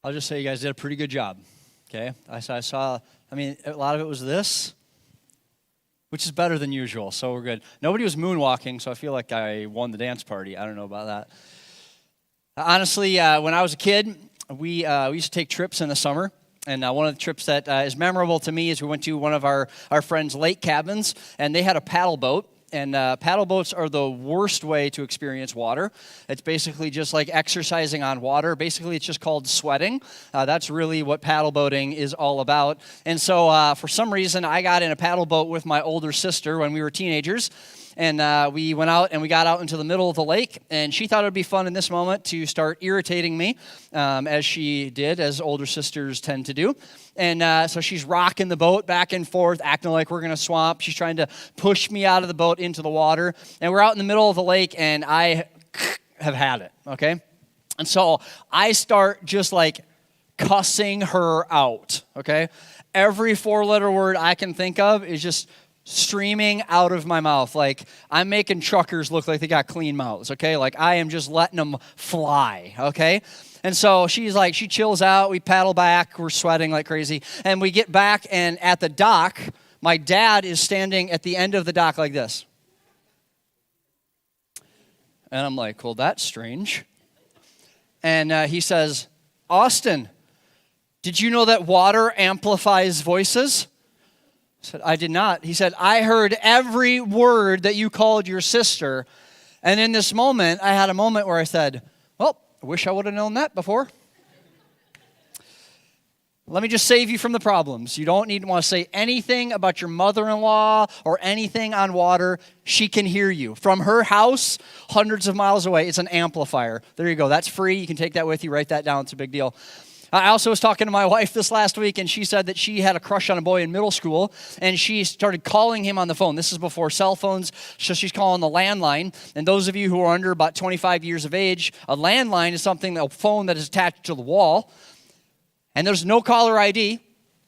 I'll just say you guys did a pretty good job, okay? I saw, a lot of it was this, which is better than usual, so we're good. Nobody was moonwalking, so I feel like I won the dance party. I don't know about that. Honestly, when I was a kid, we used to take trips in the summer. And one of the trips that is memorable to me is we went to one of our friends' lake cabins, and they had a paddle boat. And paddle boats are the worst way to experience water. It's basically just like exercising on water. Basically, it's just called sweating. That's really what paddle boating is all about. And so for some reason, I got in a paddle boat with my older sister when we were teenagers. And we went out and we got out into the middle of the lake. And she thought it would be fun in this moment to start irritating me, as she did, as older sisters tend to do. And so she's rocking the boat back and forth, acting like we're going to swamp. She's trying to push me out of the boat into the water. And we're out in the middle of the lake, and I have had it, okay? And so I start just like cussing her out, okay? Every four-letter word I can think of is just streaming out of my mouth. Like, I'm making truckers look like they got clean mouths, okay? Like, I am just letting them fly, okay? And so she's like, she chills out. We paddle back. We're sweating like crazy. And we get back, and at the dock, my dad is standing at the end of the dock like this. And I'm like, well, that's strange. And he says, Austin, did you know that water amplifies voices? I said, I did not. He said, I heard every word that you called your sister. And in this moment, I had a moment where I said, well, I wish I would have known that before. Let me just save you from the problems. You don't need to want to say anything about your mother-in-law or anything on water. She can hear you. From her house, hundreds of miles away, it's an amplifier. There you go. That's free. You can take that with you. Write that down. It's a big deal. I also was talking to my wife this last week, and she said that she had a crush on a boy in middle school, and she started calling him on the phone. This is before cell phones, so she's calling the landline. And those of you who are under about 25 years of age, a landline is something, a phone that is attached to the wall, and there's no caller ID.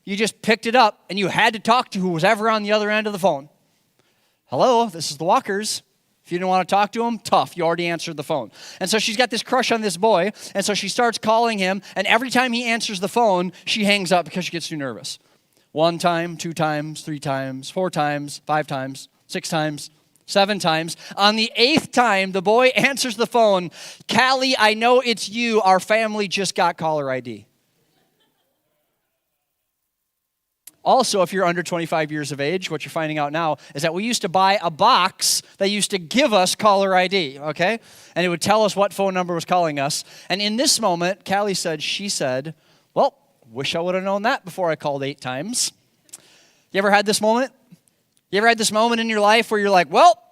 You just picked it up, and you had to talk to who was ever on the other end of the phone. Hello, this is the Walkers. If you didn't want to talk to him, tough. You already answered the phone. And so she's got this crush on this boy, and so she starts calling him, and every time he answers the phone, she hangs up because she gets too nervous. 1 time, 2 times, 3 times, 4 times, 5 times, 6 times, 7 times. On the 8th time, the boy answers the phone. Callie, I know it's you. Our family just got caller ID. Also, if you're under 25 years of age, what you're finding out now is that we used to buy a box that used to give us caller ID, okay? And it would tell us what phone number was calling us. And in this moment, Callie said, well, wish I would have known that before I called 8 times. You ever had this moment? You ever had this moment in your life where you're like, well,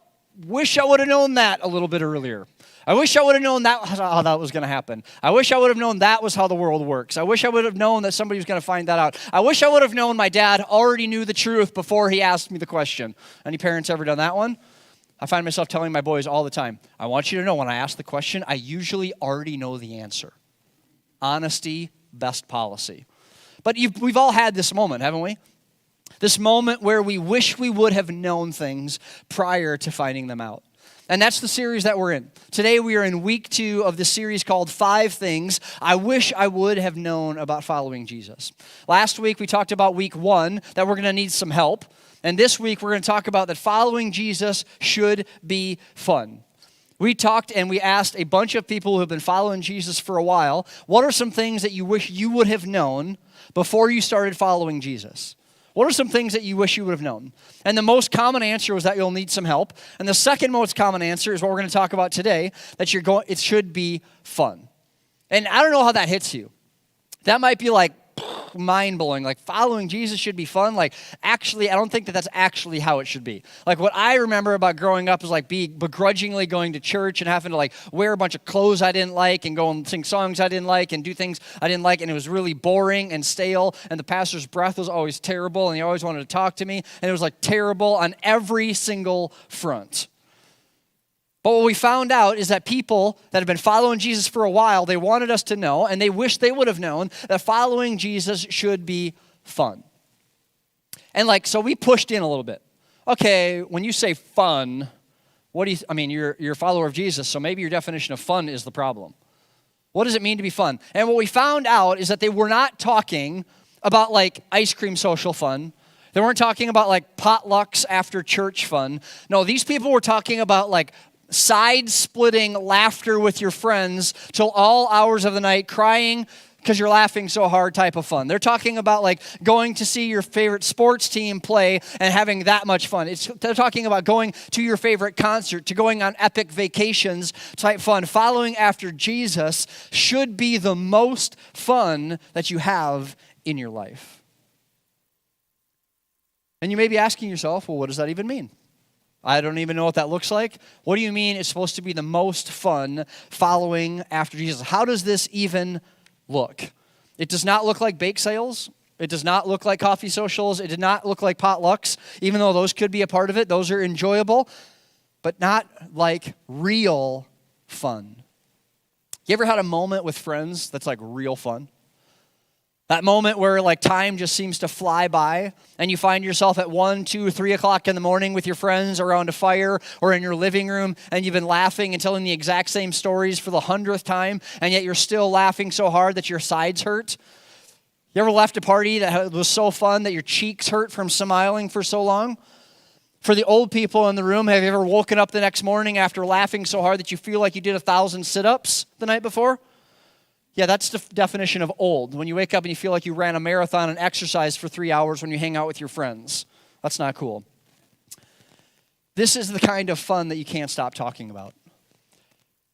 wish I would have known that a little bit earlier. I wish I would have known that how that was going to happen. I wish I would have known that was how the world works. I wish I would have known that somebody was going to find that out. I wish I would have known my dad already knew the truth before he asked me the question. Any parents ever done that one? I find myself telling my boys all the time, I want you to know when I ask the question, I usually already know the answer. Honesty, best policy. But we've all had this moment, haven't we? This moment where we wish we would have known things prior to finding them out. And that's the series that we're in. Today we are in week 2 of the series called 5 Things I Wish I Would Have Known About Following Jesus. Last week we talked about week 1, that we're going to need some help. And this week we're going to talk about that following Jesus should be fun. We talked and we asked a bunch of people who have been following Jesus for a while, what are some things that you wish you would have known before you started following Jesus? What are some things that you wish you would have known? And the most common answer was that you'll need some help. And the second most common answer is what we're going to talk about today, that it should be fun. And I don't know how that hits you. That might be like mind-blowing. Like, following Jesus should be fun. Like, actually, I don't think that that's actually how it should be. Like, what I remember about growing up is like begrudgingly going to church and having to like wear a bunch of clothes I didn't like and go and sing songs I didn't like and do things I didn't like, and it was really boring and stale, and the pastor's breath was always terrible, and he always wanted to talk to me, and it was like terrible on every single front. But what we found out is that people that have been following Jesus for a while, they wanted us to know, and they wish they would have known, that following Jesus should be fun. And so we pushed in a little bit. Okay, when you say fun, you're a follower of Jesus, so maybe your definition of fun is the problem. What does it mean to be fun? And what we found out is that they were not talking about like ice cream social fun. They weren't talking about like potlucks after church fun. No, these people were talking about like side-splitting laughter with your friends till all hours of the night, crying because you're laughing so hard type of fun. They're talking about like going to see your favorite sports team play and having that much fun. They're talking about going to your favorite concert, to going on epic vacations type fun. Following after Jesus should be the most fun that you have in your life. And you may be asking yourself, well, what does that even mean? I don't even know what that looks like. What do you mean it's supposed to be the most fun following after Jesus? How does this even look? It does not look like bake sales. It does not look like coffee socials. It did not look like potlucks, even though those could be a part of it. Those are enjoyable, but not like real fun. You ever had a moment with friends that's like real fun? That moment where like time just seems to fly by and you find yourself at 1, 2, 3 o'clock in the morning with your friends around a fire or in your living room, and you've been laughing and telling the exact same stories for the 100th time, and yet you're still laughing so hard that your sides hurt. You ever left a party that was so fun that your cheeks hurt from smiling for so long? For the old people in the room, have you ever woken up the next morning after laughing so hard that you feel like you did 1,000 sit-ups the night before? Yeah, that's the definition of old. When you wake up and you feel like you ran a marathon and exercised for 3 hours when you hang out with your friends. That's not cool. This is the kind of fun that you can't stop talking about.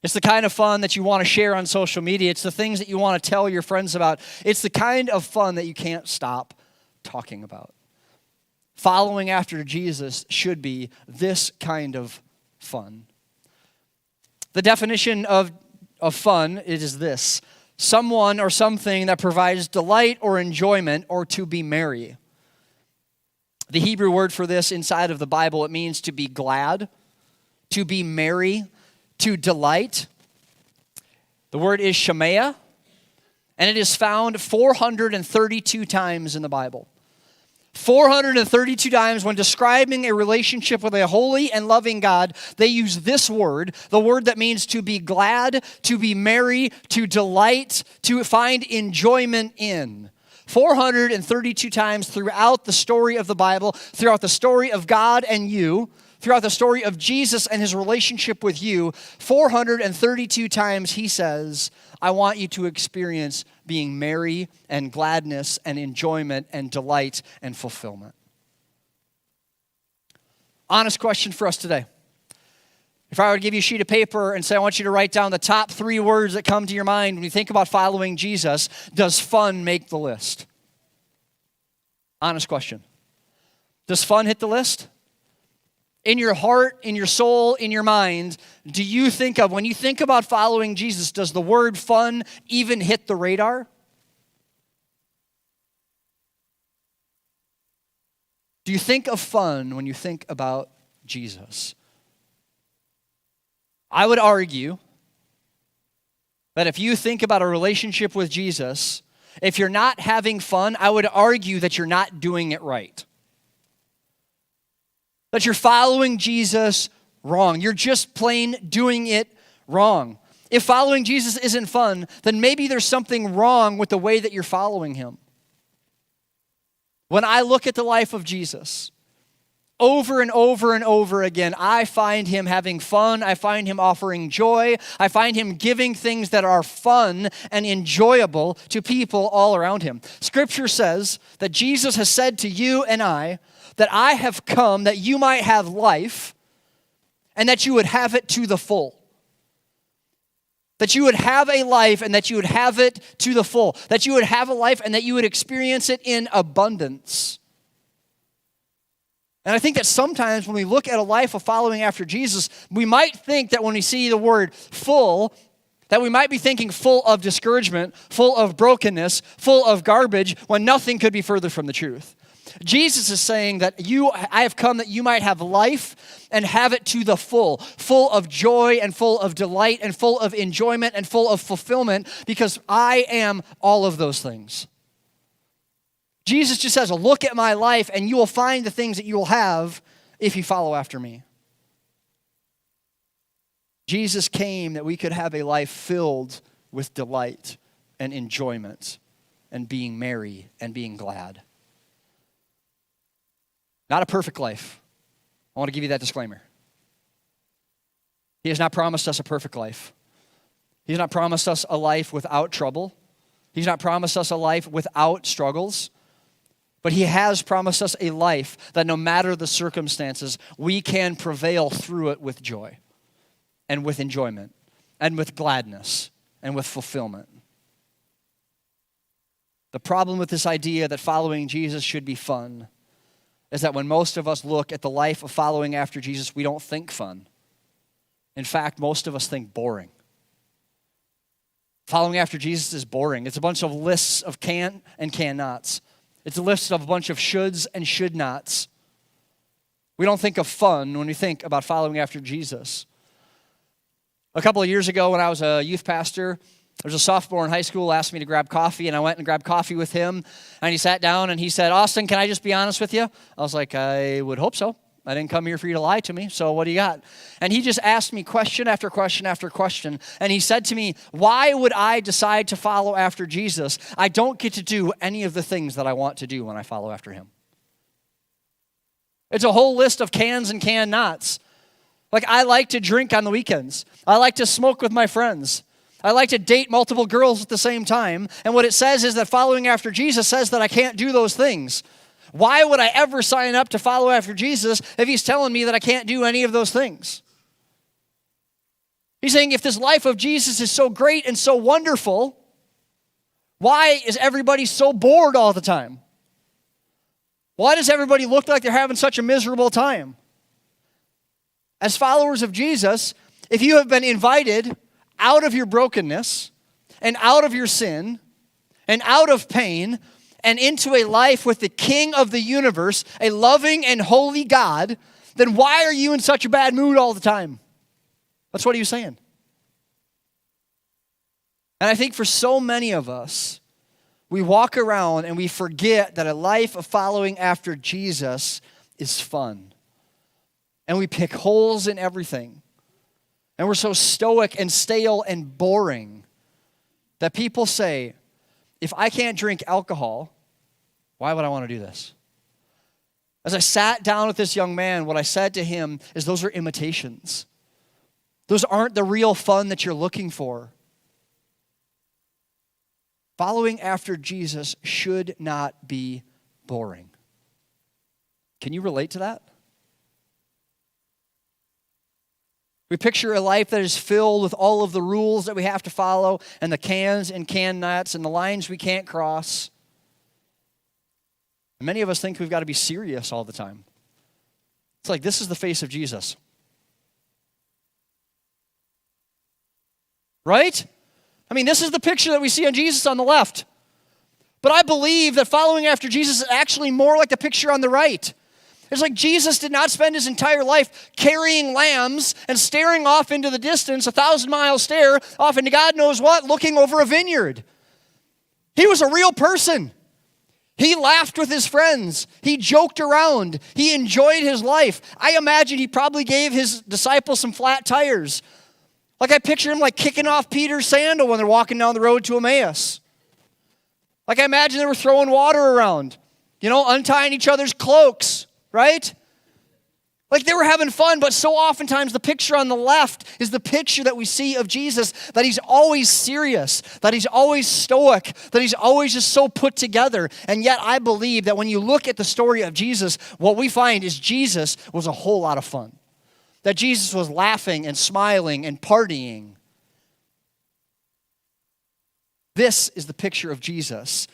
It's the kind of fun that you want to share on social media. It's the things that you want to tell your friends about. It's the kind of fun that you can't stop talking about. Following after Jesus should be this kind of fun. The definition of fun is this: someone or something that provides delight or enjoyment, or to be merry. The Hebrew word for this inside of the Bible, it means to be glad, to be merry, to delight. The word is shemaiah, and it is found 432 times in the Bible. 432 times when describing a relationship with a holy and loving God, they use this word, the word that means to be glad, to be merry, to delight, to find enjoyment in. 432 times throughout the story of the Bible, throughout the story of God and you, throughout the story of Jesus and his relationship with you, 432 times he says, I want you to experience being merry and gladness and enjoyment and delight and fulfillment. Honest question for us today. If I were to give you a sheet of paper and say, I want you to write down the top 3 words that come to your mind when you think about following Jesus, does fun make the list? Honest question. Does fun hit the list? In your heart, in your soul, in your mind, do you think of, when you think about following Jesus, does the word fun even hit the radar? Do you think of fun when you think about Jesus? I would argue that if you think about a relationship with Jesus, if you're not having fun, I would argue that you're not doing it right. That you're following Jesus wrong. You're just plain doing it wrong. If following Jesus isn't fun, then maybe there's something wrong with the way that you're following him. When I look at the life of Jesus, over and over and over again, I find him having fun. I find him offering joy. I find him giving things that are fun and enjoyable to people all around him. Scripture says that Jesus has said to you and I, that I have come that you might have life and that you would have it to the full. That you would have a life and that you would have it to the full. That you would have a life and that you would experience it in abundance. And I think that sometimes when we look at a life of following after Jesus, we might think that when we see the word full, that we might be thinking full of discouragement, full of brokenness, full of garbage, when nothing could be further from the truth. Jesus is saying that I have come that you might have life and have it to the full of joy and full of delight and full of enjoyment and full of fulfillment, because I am all of those things. Jesus just says, look at my life and you will find the things that you will have if you follow after me. Jesus came that we could have a life filled with delight and enjoyment and being merry and being glad. Not a perfect life. I want to give you that disclaimer. He has not promised us a perfect life. He's not promised us a life without trouble. He's not promised us a life without struggles. But he has promised us a life that no matter the circumstances, we can prevail through it with joy and with enjoyment and with gladness and with fulfillment. The problem with this idea that following Jesus should be fun is that when most of us look at the life of following after Jesus, we don't think fun. In fact, most of us think boring. Following after Jesus is boring. It's a bunch of lists of can and cannots. It's a list of a bunch of shoulds and should nots. We don't think of fun when we think about following after Jesus. A couple of years ago when I was a youth pastor, there was a sophomore in high school asked me to grab coffee, and I went and grabbed coffee with him. And he sat down and he said, "Austin, can I just be honest with you?" I was like, "I would hope so. I didn't come here for you to lie to me, so what do you got?" And he just asked me question after question after question. And he said to me, "Why would I decide to follow after Jesus? I don't get to do any of the things that I want to do when I follow after him." It's a whole list of cans and can nots. Like, I like to drink on the weekends. I like to smoke with my friends. I like to date multiple girls at the same time. And what it says is that following after Jesus says that I can't do those things. Why would I ever sign up to follow after Jesus if he's telling me that I can't do any of those things? He's saying if this life of Jesus is so great and so wonderful, why is everybody so bored all the time? Why does everybody look like they're having such a miserable time? As followers of Jesus, if you have been invited out of your brokenness and out of your sin and out of pain and into a life with the King of the universe, a loving and holy God, then why are you in such a bad mood all the time? That's what he was saying. And I think for so many of us, we walk around and we forget that a life of following after Jesus is fun. And we pick holes in everything. And we're so stoic and stale and boring that people say, if I can't drink alcohol, why would I want to do this? As I sat down with this young man, what I said to him is those are imitations. Those aren't the real fun that you're looking for. Following after Jesus should not be boring. Can you relate to that? We picture a life that is filled with all of the rules that we have to follow and the cans and can nuts and the lines we can't cross. And many of us think we've got to be serious all the time. It's like, this is the face of Jesus. Right? I mean, this is the picture that we see on Jesus on the left. But I believe that following after Jesus is actually more like the picture on the right. It's like Jesus did not spend his entire life carrying lambs and staring off into the distance, 1,000-mile stare off into God knows what, looking over a vineyard. He was a real person. He laughed with his friends. He joked around. He enjoyed his life. I imagine he probably gave his disciples some flat tires. Like I picture him like kicking off Peter's sandal when they're walking down the road to Emmaus. Like I imagine they were throwing water around, untying each other's cloaks. Right? Like they were having fun, but so oftentimes the picture on the left is the picture that we see of Jesus, that he's always serious, that he's always stoic, that he's always just so put together. And yet I believe that when you look at the story of Jesus, what we find is Jesus was a whole lot of fun. That Jesus was laughing and smiling and partying. This is the picture of Jesus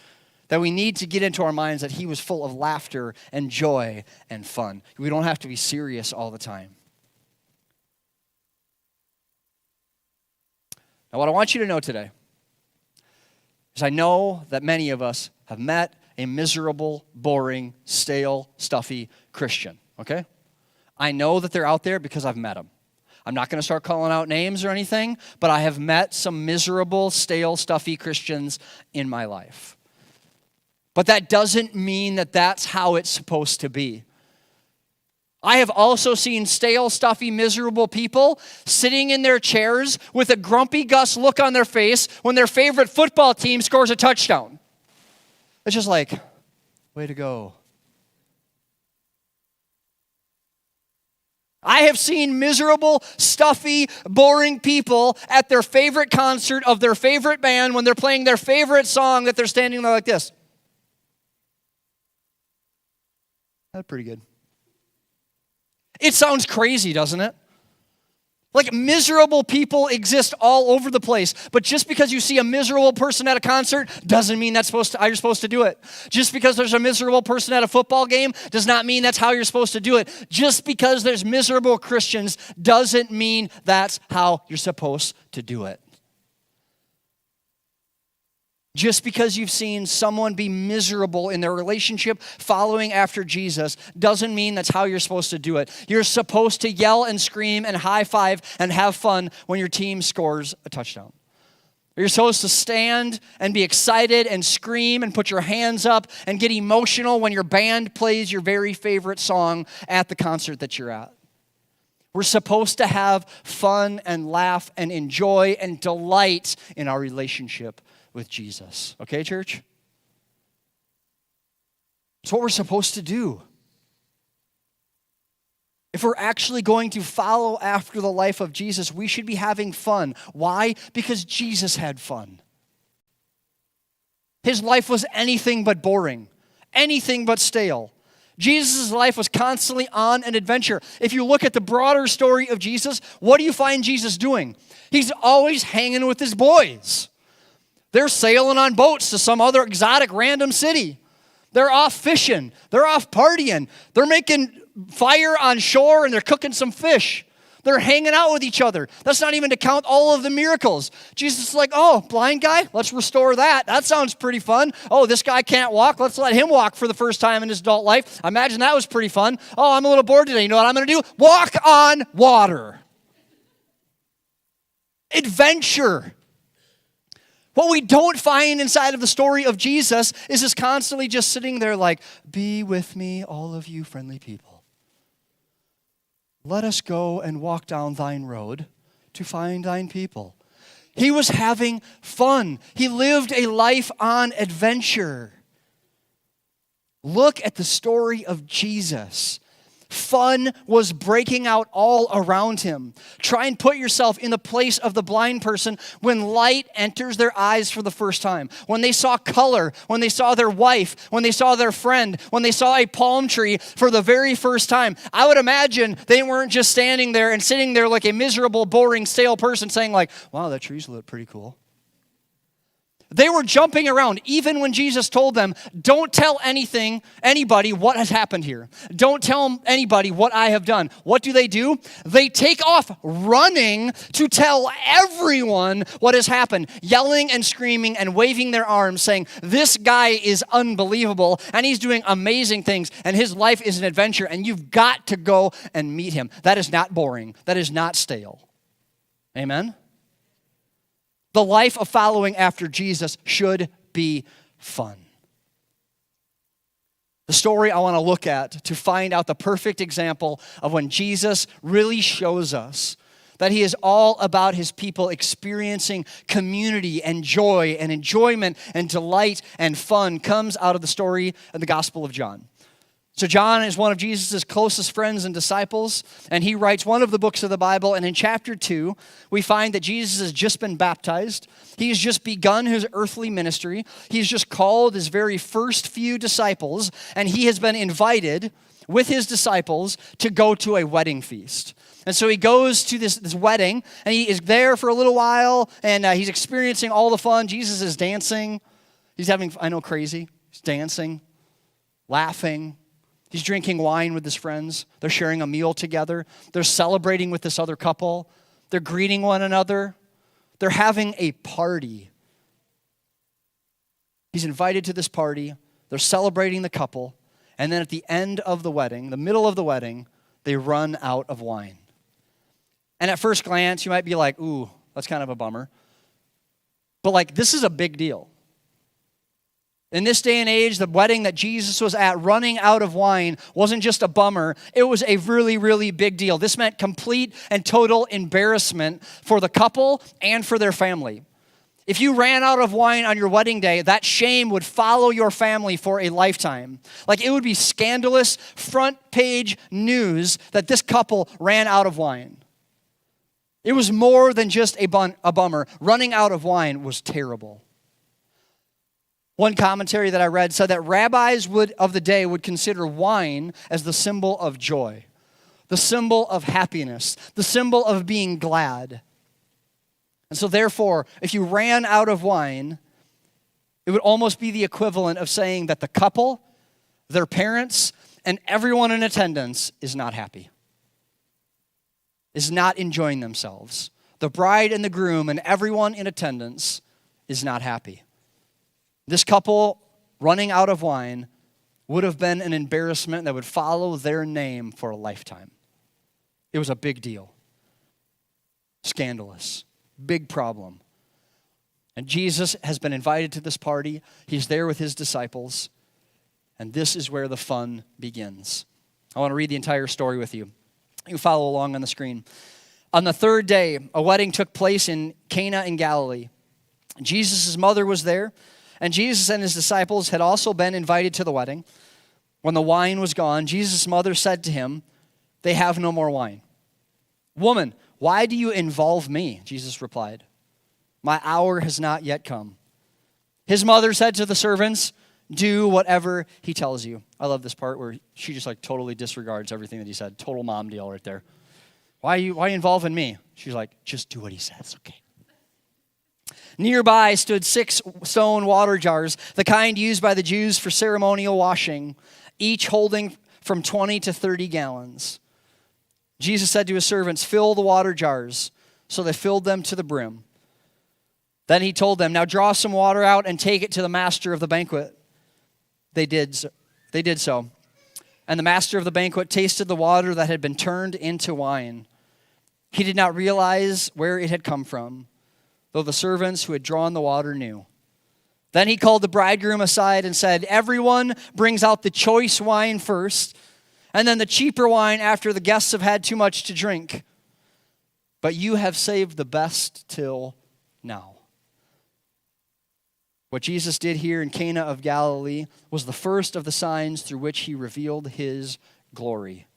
that we need to get into our minds, that he was full of laughter and joy and fun. We don't have to be serious all the time. Now, what I want you to know today is I know that many of us have met a miserable, boring, stale, stuffy Christian, okay? I know that they're out there because I've met them. I'm not going to start calling out names or anything, but I have met some miserable, stale, stuffy Christians in my life. But that doesn't mean that that's how it's supposed to be. I have also seen stale, stuffy, miserable people sitting in their chairs with a grumpy Gus look on their face when their favorite football team scores a touchdown. It's just like, way to go. I have seen miserable, stuffy, boring people at their favorite concert of their favorite band when they're playing their favorite song that they're standing there like this. That's pretty good. It sounds crazy, doesn't it? Like miserable people exist all over the place, but just because you see a miserable person at a concert doesn't mean that's how you're supposed to do it. Just because there's a miserable person at a football game does not mean that's how you're supposed to do it. Just because there's miserable Christians doesn't mean that's how you're supposed to do it. Just because you've seen someone be miserable in their relationship following after Jesus doesn't mean that's how you're supposed to do it. You're supposed to yell and scream and high five and have fun when your team scores a touchdown. You're supposed to stand and be excited and scream and put your hands up and get emotional when your band plays your very favorite song at the concert that you're at. We're supposed to have fun and laugh and enjoy and delight in our relationship with Jesus. Okay, church? It's what we're supposed to do. If we're actually going to follow after the life of Jesus, we should be having fun. Why? Because Jesus had fun. His life was anything but boring, anything but stale. Jesus' life was constantly on an adventure. If you look at the broader story of Jesus, what do you find Jesus doing? He's always hanging with his boys. They're sailing on boats to some other exotic random city. They're off fishing. They're off partying. They're making fire on shore and they're cooking some fish. They're hanging out with each other. That's not even to count all of the miracles. Jesus is like, oh, blind guy, let's restore that. That sounds pretty fun. Oh, this guy can't walk. Let's let him walk for the first time in his adult life. I imagine that was pretty fun. Oh, I'm a little bored today. You know what I'm going to do? Walk on water. Adventure. What we don't find inside of the story of Jesus is just constantly just sitting there like, be with me, all of you friendly people. Let us go and walk down thine road to find thine people. He was having fun. He lived a life on adventure. Look at the story of Jesus. Fun was breaking out all around him. Try and put yourself in the place of the blind person when light enters their eyes for the first time. When they saw color, when they saw their wife, when they saw their friend, when they saw a palm tree for the very first time. I would imagine they weren't just standing there and sitting there like a miserable, boring, stale person saying like, wow, that tree's look pretty cool. They were jumping around, even when Jesus told them, don't tell anybody what has happened here. Don't tell anybody what I have done. What do? They take off running to tell everyone what has happened, yelling and screaming and waving their arms, saying, this guy is unbelievable, and he's doing amazing things, and his life is an adventure, and you've got to go and meet him. That is not boring. That is not stale. Amen? The life of following after Jesus should be fun. The story I want to look at to find out the perfect example of when Jesus really shows us that he is all about his people experiencing community and joy and enjoyment and delight and fun comes out of the story of the Gospel of John. So John is one of Jesus' closest friends and disciples, and he writes one of the books of the Bible, and in chapter 2, we find that Jesus has just been baptized. He's just begun his earthly ministry. He's just called his very first few disciples, and he has been invited with his disciples to go to a wedding feast. And so he goes to this wedding, and he is there for a little while, and he's experiencing all the fun. Jesus is dancing. He's having, crazy. He's dancing, laughing. He's drinking wine with his friends. They're sharing a meal together. They're celebrating with this other couple. They're greeting one another. They're having a party. He's invited to this party. They're celebrating the couple. And then at the end of the wedding, the middle of the wedding, they run out of wine. And at first glance, you might be like, ooh, that's kind of a bummer. But this is a big deal. In this day and age, the wedding that Jesus was at, running out of wine wasn't just a bummer. It was a really, really big deal. This meant complete and total embarrassment for the couple and for their family. If you ran out of wine on your wedding day, that shame would follow your family for a lifetime. Like, it would be scandalous front page news that this couple ran out of wine. It was more than just a bummer. Running out of wine was terrible. One commentary that I read said that rabbis of the day would consider wine as the symbol of joy, the symbol of happiness, the symbol of being glad. And so therefore, if you ran out of wine, it would almost be the equivalent of saying that the couple, their parents, and everyone in attendance is not happy, is not enjoying themselves. The bride and the groom and everyone in attendance is not happy. This couple running out of wine would have been an embarrassment that would follow their name for a lifetime. It was a big deal. Scandalous. Big problem. And Jesus has been invited to this party. He's there with his disciples. And this is where the fun begins. I want to read the entire story with you. You can follow along on the screen. On the third day, a wedding took place in Cana in Galilee. Jesus' mother was there. And Jesus and his disciples had also been invited to the wedding. When the wine was gone, Jesus' mother said to him, "They have no more wine." "Woman, why do you involve me?" Jesus replied. "My hour has not yet come." His mother said to the servants, "Do whatever he tells you." I love this part where she just totally disregards everything that he said. Total mom deal right there. Why are you involving me? She's like, "Just do what he says, okay?" Nearby stood 6 stone water jars, the kind used by the Jews for ceremonial washing, each holding from 20 to 30 gallons. Jesus said to his servants, "Fill the water jars." So they filled them to the brim. Then he told them, "Now draw some water out and take it to the master of the banquet." They did so. And the master of the banquet tasted the water that had been turned into wine. He did not realize where it had come from, though the servants who had drawn the water knew. Then he called the bridegroom aside and said, "Everyone brings out the choice wine first, and then the cheaper wine after the guests have had too much to drink. But you have saved the best till now." What Jesus did here in Cana of Galilee was the first of the signs through which he revealed his glory,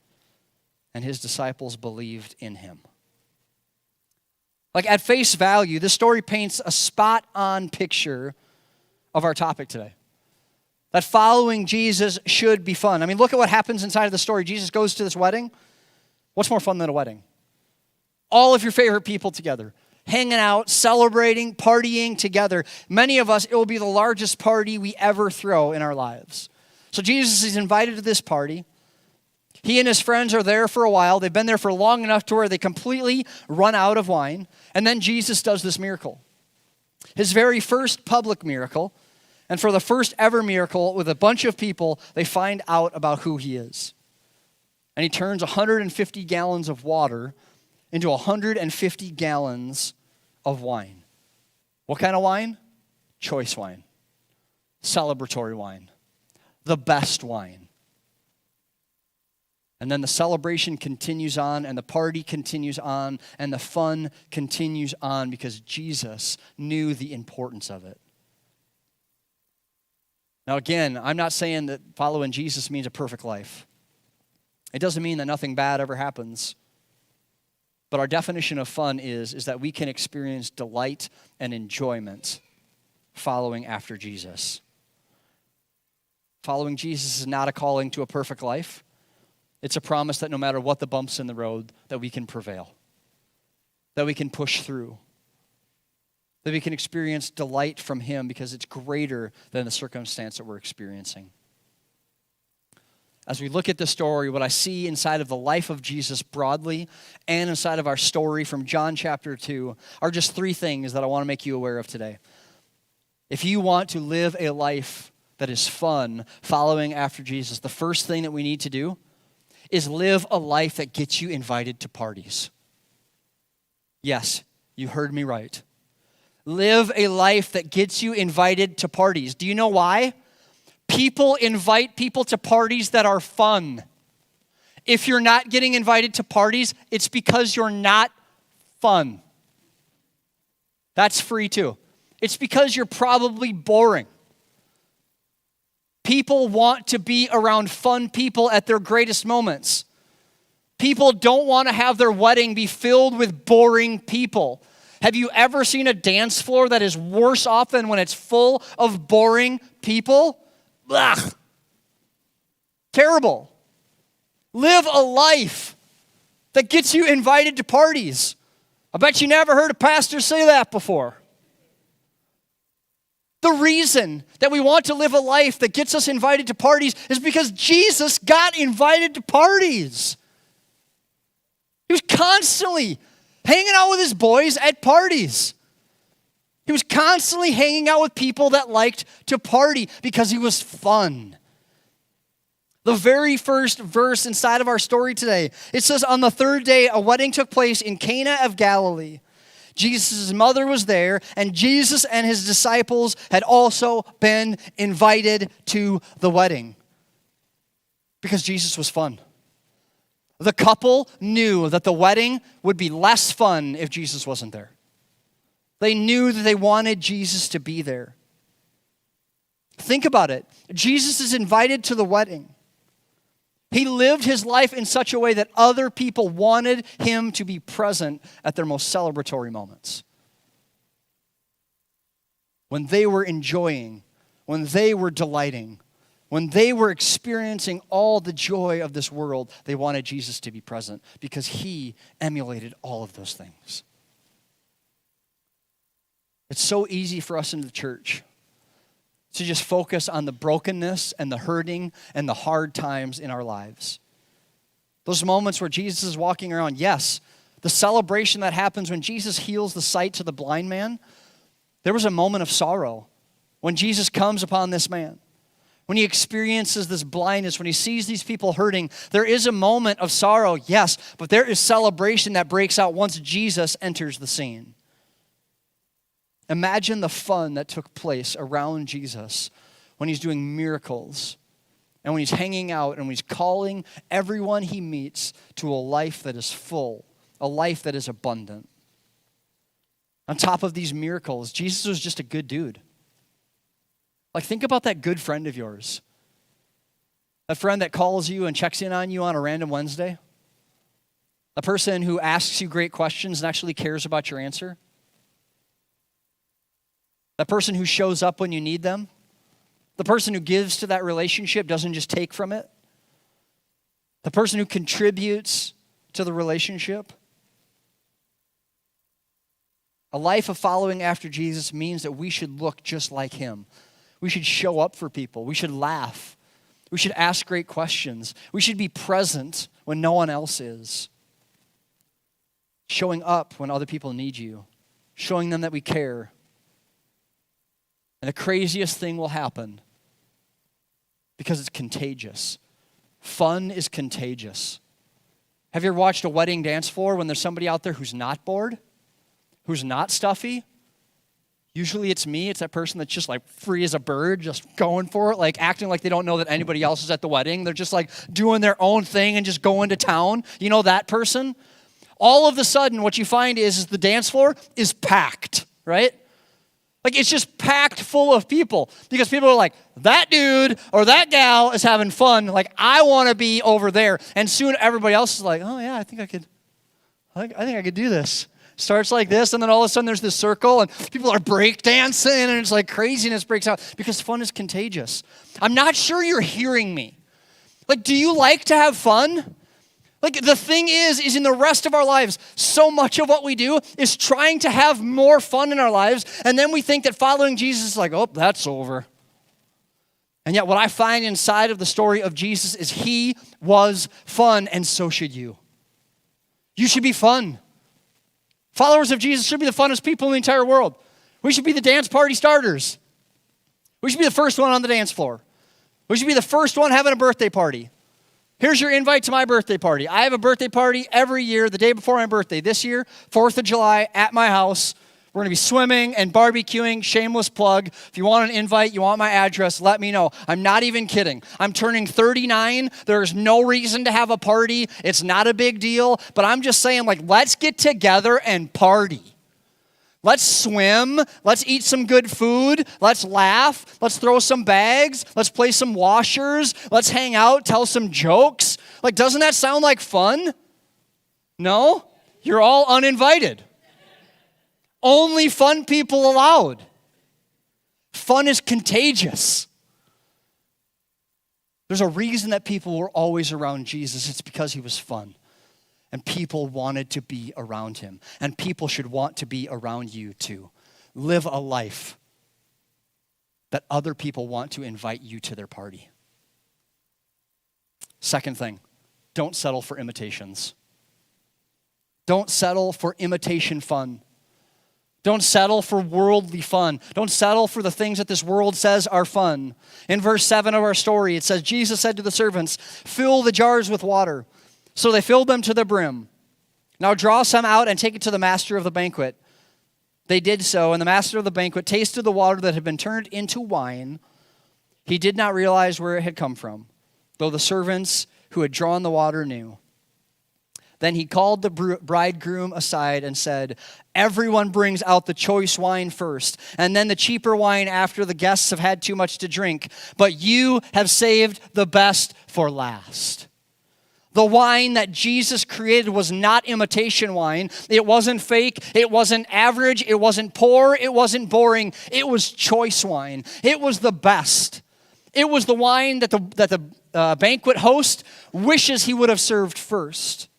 and his disciples believed in him. At face value, this story paints a spot-on picture of our topic today. That following Jesus should be fun. I mean, look at what happens inside of the story. Jesus goes to this wedding. What's more fun than a wedding? All of your favorite people together, hanging out, celebrating, partying together. Many of us, it will be the largest party we ever throw in our lives. So Jesus is invited to this party. He and his friends are there for a while. They've been there for long enough to where they completely run out of wine. And then Jesus does this miracle. His very first public miracle. And for the first ever miracle with a bunch of people, they find out about who he is. And he turns 150 gallons of water into 150 gallons of wine. What kind of wine? Choice wine. Celebratory wine. The best wine. And then the celebration continues on, and the party continues on, and the fun continues on because Jesus knew the importance of it. Now again, I'm not saying that following Jesus means a perfect life. It doesn't mean that nothing bad ever happens. But our definition of fun is that we can experience delight and enjoyment following after Jesus. Following Jesus is not a calling to a perfect life. It's a promise that no matter what the bumps in the road, that we can prevail, that we can push through, that we can experience delight from him because it's greater than the circumstance that we're experiencing. As we look at the story, what I see inside of the life of Jesus broadly and inside of our story from John chapter 2 are just 3 things that I want to make you aware of today. If you want to live a life that is fun following after Jesus, the first thing that we need to do is live a life that gets you invited to parties. Yes, you heard me right. Live a life that gets you invited to parties. Do you know why? People invite people to parties that are fun. If you're not getting invited to parties, it's because you're not fun. That's free too. It's because you're probably boring. People want to be around fun people at their greatest moments. People don't want to have their wedding be filled with boring people. Have you ever seen a dance floor that is worse off than when it's full of boring people? Ugh. Terrible. Live a life that gets you invited to parties. I bet you never heard a pastor say that before. The reason that we want to live a life that gets us invited to parties is because Jesus got invited to parties. He was constantly hanging out with his boys at parties. He was constantly hanging out with people that liked to party because he was fun. The very first verse inside of our story today, it says, on the third day, a wedding took place in Cana of Galilee. Jesus' mother was there, and Jesus and his disciples had also been invited to the wedding because Jesus was fun. The couple knew that the wedding would be less fun if Jesus wasn't there. They knew that they wanted Jesus to be there. Think about it. Jesus is invited to the wedding. He lived his life in such a way that other people wanted him to be present at their most celebratory moments. When they were enjoying, when they were delighting, when they were experiencing all the joy of this world, they wanted Jesus to be present because he emulated all of those things. It's so easy for us in the church to just focus on the brokenness and the hurting and the hard times in our lives. Those moments where Jesus is walking around, yes, the celebration that happens when Jesus heals the sight to the blind man, there was a moment of sorrow when Jesus comes upon this man. When he experiences this blindness, when he sees these people hurting, there is a moment of sorrow, yes, but there is celebration that breaks out once Jesus enters the scene. Imagine the fun that took place around Jesus when he's doing miracles and when he's hanging out and when he's calling everyone he meets to a life that is full, a life that is abundant. On top of these miracles, Jesus was just a good dude. Like, think about that good friend of yours. That friend that calls you and checks in on you on a random Wednesday. A person who asks you great questions and actually cares about your answer. That person who shows up when you need them. The person who gives to that relationship, doesn't just take from it. The person who contributes to the relationship. A life of following after Jesus means that we should look just like him. We should show up for people. We should laugh. We should ask great questions. We should be present when no one else is. Showing up when other people need you. Showing them that we care. And the craziest thing will happen because it's contagious. Fun is contagious. Have you ever watched a wedding dance floor when there's somebody out there who's not bored? Who's not stuffy? Usually it's me. It's that person that's just like free as a bird, just going for it, like acting like they don't know that anybody else is at the wedding. They're just like doing their own thing and just going to town. You know that person? All of a sudden, what you find is the dance floor is packed, right? Like, it's just packed full of people because people are like, that dude or that gal is having fun. Like, I want to be over there. And soon everybody else is like, oh yeah, I think I could do this. Starts like this, and then all of a sudden there's this circle, and people are breakdancing, and it's like craziness breaks out because fun is contagious. I'm not sure you're hearing me. Like, do you like to have fun? Like, the thing is in the rest of our lives, so much of what we do is trying to have more fun in our lives, and then we think that following Jesus is like, oh, that's over. And yet what I find inside of the story of Jesus is he was fun, and so should you. You should be fun. Followers of Jesus should be the funnest people in the entire world. We should be the dance party starters. We should be the first one on the dance floor. We should be the first one having a birthday party. Here's your invite to my birthday party. I have a birthday party every year, the day before my birthday. This year, 4th of July, at my house. We're going to be swimming and barbecuing. Shameless plug. If you want an invite, you want my address, let me know. I'm not even kidding. I'm turning 39. There's no reason to have a party. It's not a big deal. But I'm just saying, like, let's get together and party. Let's swim. Let's eat some good food. Let's laugh. Let's throw some bags. Let's play some washers. Let's hang out, tell some jokes. Like, doesn't that sound like fun? No? You're all uninvited. Only fun people allowed. Fun is contagious. There's a reason that people were always around Jesus. It's because he was fun. And people wanted to be around him. And people should want to be around you too. Live a life that other people want to invite you to their party. Second thing, don't settle for imitations. Don't settle for imitation fun. Don't settle for worldly fun. Don't settle for the things that this world says are fun. In verse 7 of our story, it says, Jesus said to the servants, fill the jars with water. So they filled them to the brim. Now draw some out and take it to the master of the banquet. They did so, and the master of the banquet tasted the water that had been turned into wine. He did not realize where it had come from, though the servants who had drawn the water knew. Then he called the bridegroom aside and said, everyone brings out the choice wine first, and then the cheaper wine after the guests have had too much to drink. But you have saved the best for last. The wine that Jesus created was not imitation wine. It wasn't fake. It wasn't average. It wasn't poor. It wasn't boring. It was choice wine. It was the best. It was the wine that the banquet host wishes he would have served first.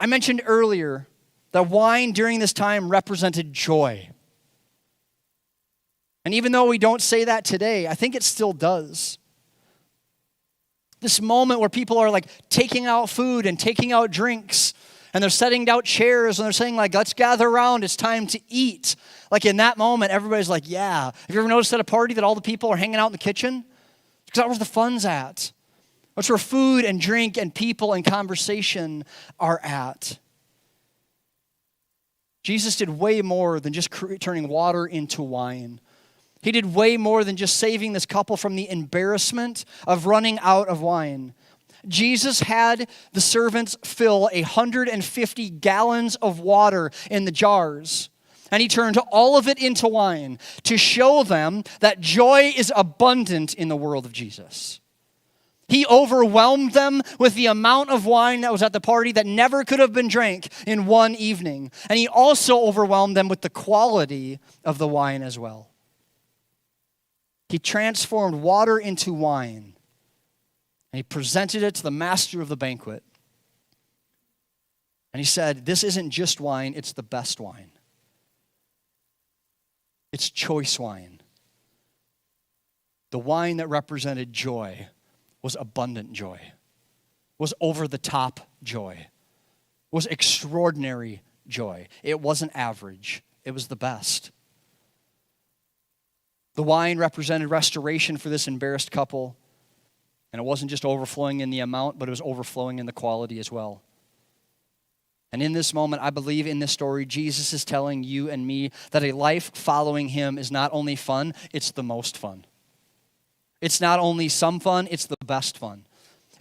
I mentioned earlier that wine during this time represented joy. And even though we don't say that today, I think it still does. This moment where people are like taking out food and taking out drinks, and they're setting out chairs, and they're saying like, let's gather around, it's time to eat. Like in that moment, everybody's like, yeah. Have you ever noticed at a party that all the people are hanging out in the kitchen? Because that's where the fun's at. That's where food and drink and people and conversation are at. Jesus did way more than just turning water into wine. He did way more than just saving this couple from the embarrassment of running out of wine. Jesus had the servants fill 150 gallons of water in the jars, and he turned all of it into wine to show them that joy is abundant in the world of Jesus. He overwhelmed them with the amount of wine that was at the party that never could have been drank in one evening. And he also overwhelmed them with the quality of the wine as well. He transformed water into wine, and he presented it to the master of the banquet. And he said, this isn't just wine, it's the best wine. It's choice wine. The wine that represented joy was abundant joy, was over-the-top joy, was extraordinary joy. It wasn't average. It was the best. The wine represented restoration for this embarrassed couple, and it wasn't just overflowing in the amount, but it was overflowing in the quality as well. And in this moment, I believe in this story, Jesus is telling you and me that a life following him is not only fun, it's the most fun. It's not only some fun, it's the best fun.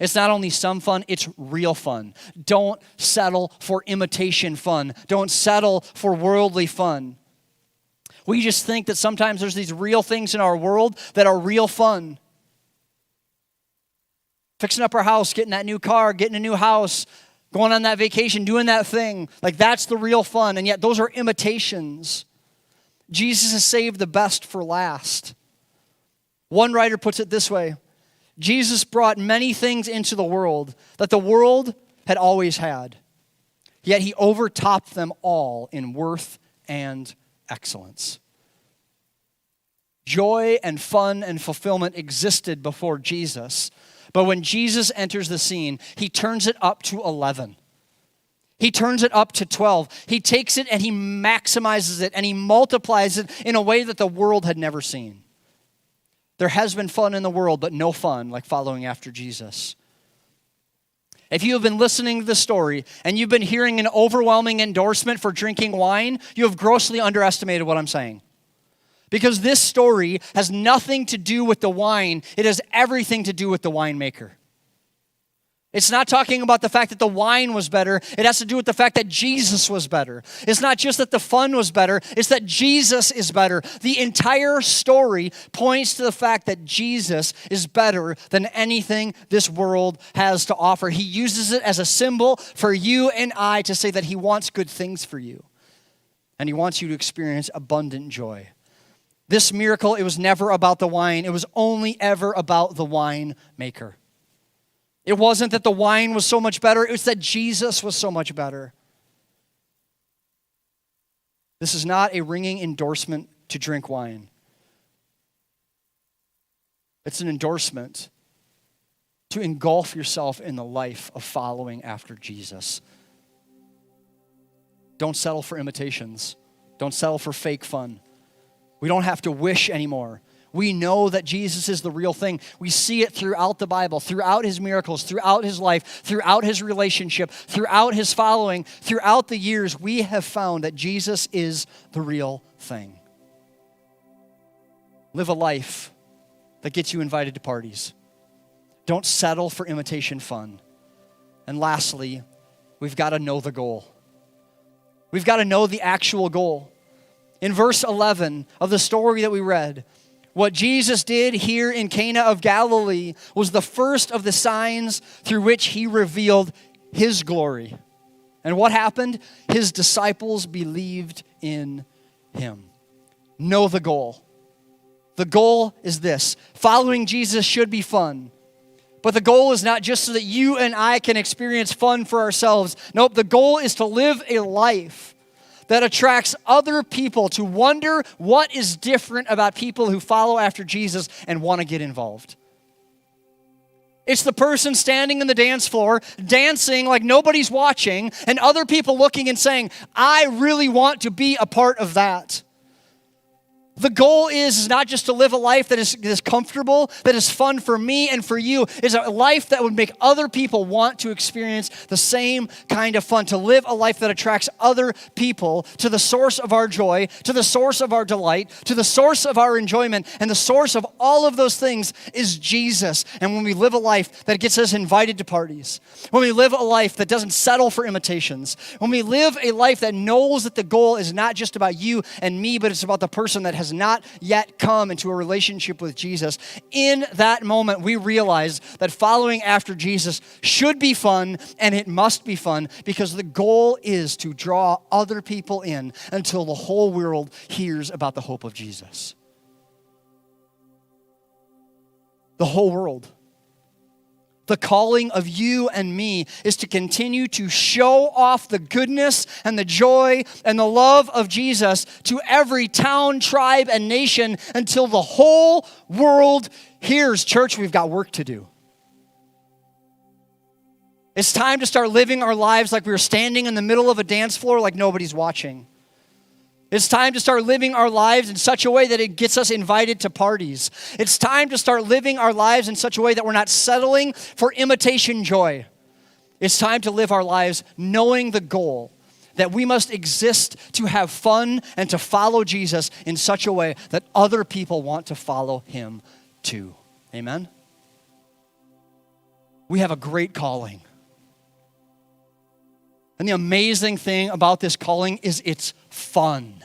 It's not only some fun, it's real fun. Don't settle for imitation fun. Don't settle for worldly fun. We just think that sometimes there's these real things in our world that are real fun. Fixing up our house, getting that new car, getting a new house, going on that vacation, doing that thing. Like that's the real fun, and yet those are imitations. Jesus has saved the best for last. One writer puts it this way: Jesus brought many things into the world that the world had always had, yet he overtopped them all in worth and excellence. Joy and fun and fulfillment existed before Jesus, but when Jesus enters the scene, he turns it up to 11. He turns it up to 12. He takes it and he maximizes it and he multiplies it in a way that the world had never seen. There has been fun in the world, but no fun like following after Jesus. If you have been listening to the story and you've been hearing an overwhelming endorsement for drinking wine, you have grossly underestimated what I'm saying. Because this story has nothing to do with the wine. It has everything to do with the winemaker. It's not talking about the fact that the wine was better. It has to do with the fact that Jesus was better. It's not just that the fun was better. It's that Jesus is better. The entire story points to the fact that Jesus is better than anything this world has to offer. He uses it as a symbol for you and I to say that he wants good things for you. And he wants you to experience abundant joy. This miracle, it was never about the wine. It was only ever about the wine maker. It wasn't that the wine was so much better. It was that Jesus was so much better. This is not a ringing endorsement to drink wine. It's an endorsement to engulf yourself in the life of following after Jesus. Don't settle for imitations. Don't settle for fake fun. We don't have to wish anymore. We know that Jesus is the real thing. We see it throughout the Bible, throughout his miracles, throughout his life, throughout his relationship, throughout his following, throughout the years. We have found that Jesus is the real thing. Live a life that gets you invited to parties. Don't settle for imitation fun. And lastly, we've got to know the goal. We've got to know the actual goal. In verse 11 of the story that we read, what Jesus did here in Cana of Galilee was the first of the signs through which he revealed his glory. And what happened? His disciples believed in him. Know the goal. The goal is this. Following Jesus should be fun. But the goal is not just so that you and I can experience fun for ourselves. Nope, the goal is to live a life that attracts other people to wonder what is different about people who follow after Jesus and want to get involved. It's the person standing in the dance floor, dancing like nobody's watching, and other people looking and saying, I really want to be a part of that. The goal is not just to live a life that is comfortable, that is fun for me and for you. It's a life that would make other people want to experience the same kind of fun, to live a life that attracts other people to the source of our joy, to the source of our delight, to the source of our enjoyment. And the source of all of those things is Jesus. And when we live a life that gets us invited to parties, when we live a life that doesn't settle for imitations, when we live a life that knows that the goal is not just about you and me, but it's about the person that has not yet come into a relationship with Jesus, in that moment we realize that following after Jesus should be fun, and it must be fun because the goal is to draw other people in until the whole world hears about the hope of Jesus. The whole world. The calling of you and me is to continue to show off the goodness and the joy and the love of Jesus to every town, tribe, and nation until the whole world hears. Church, we've got work to do. It's time to start living our lives like we were standing in the middle of a dance floor like nobody's watching. It's time to start living our lives in such a way that it gets us invited to parties. It's time to start living our lives in such a way that we're not settling for imitation joy. It's time to live our lives knowing the goal, that we must exist to have fun and to follow Jesus in such a way that other people want to follow him too. Amen? We have a great calling. And the amazing thing about this calling is it's fun.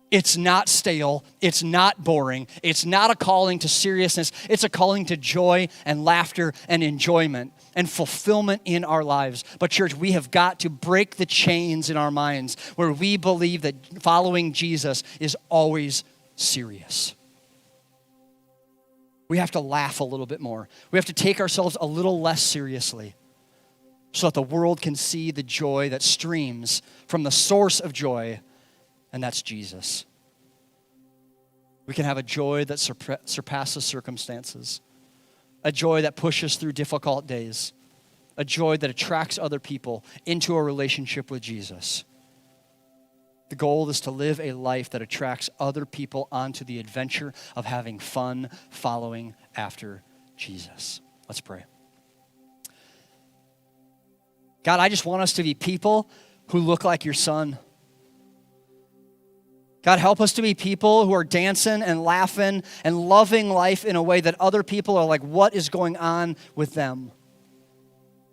It's not stale. It's not boring. It's not a calling to seriousness. It's a calling to joy and laughter and enjoyment and fulfillment in our lives. But church, we have got to break the chains in our minds where we believe that following Jesus is always serious. We have to laugh a little bit more. We have to take ourselves a little less seriously so that the world can see the joy that streams from the source of joy, and that's Jesus. We can have a joy that surpasses circumstances, a joy that pushes through difficult days, a joy that attracts other people into a relationship with Jesus. The goal is to live a life that attracts other people onto the adventure of having fun following after Jesus. Let's pray. God, I just want us to be people who look like your son. God, help us to be people who are dancing and laughing and loving life in a way that other people are like, what is going on with them?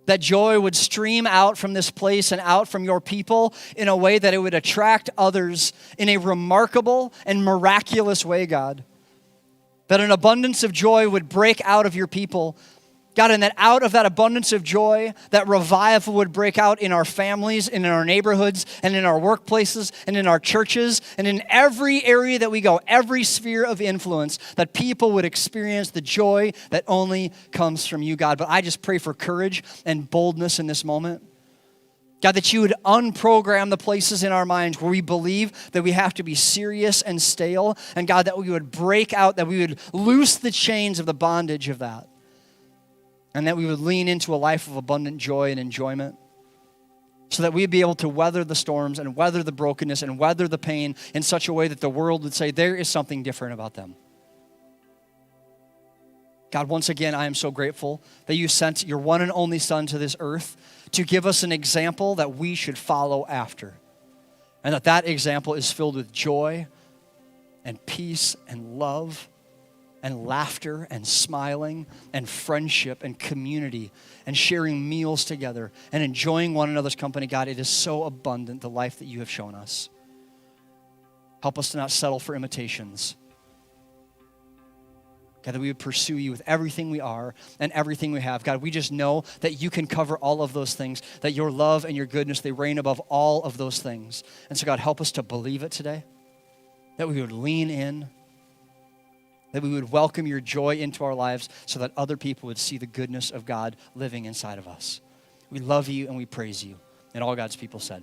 That joy would stream out from this place and out from your people in a way that it would attract others in a remarkable and miraculous way, God. That an abundance of joy would break out of your people, God, and that out of that abundance of joy, that revival would break out in our families, and in our neighborhoods, and in our workplaces, and in our churches, and in every area that we go, every sphere of influence, that people would experience the joy that only comes from you, God. But I just pray for courage and boldness in this moment. God, that you would unprogram the places in our minds where we believe that we have to be serious and stale, and God, that we would break out, that we would loose the chains of the bondage of that. And that we would lean into a life of abundant joy and enjoyment so that we'd be able to weather the storms and weather the brokenness and weather the pain in such a way that the world would say there is something different about them. God, once again, I am so grateful that you sent your one and only Son to this earth to give us an example that we should follow after. And that example is filled with joy and peace and love and laughter and smiling and friendship and community and sharing meals together and enjoying one another's company. God, it is so abundant, the life that you have shown us. Help us to not settle for imitations. God, that we would pursue you with everything we are and everything we have. God, we just know that you can cover all of those things, that your love and your goodness, they reign above all of those things. And so, God, help us to believe it today, that we would lean in, that we would welcome your joy into our lives so that other people would see the goodness of God living inside of us. We love you and we praise you. And all God's people said.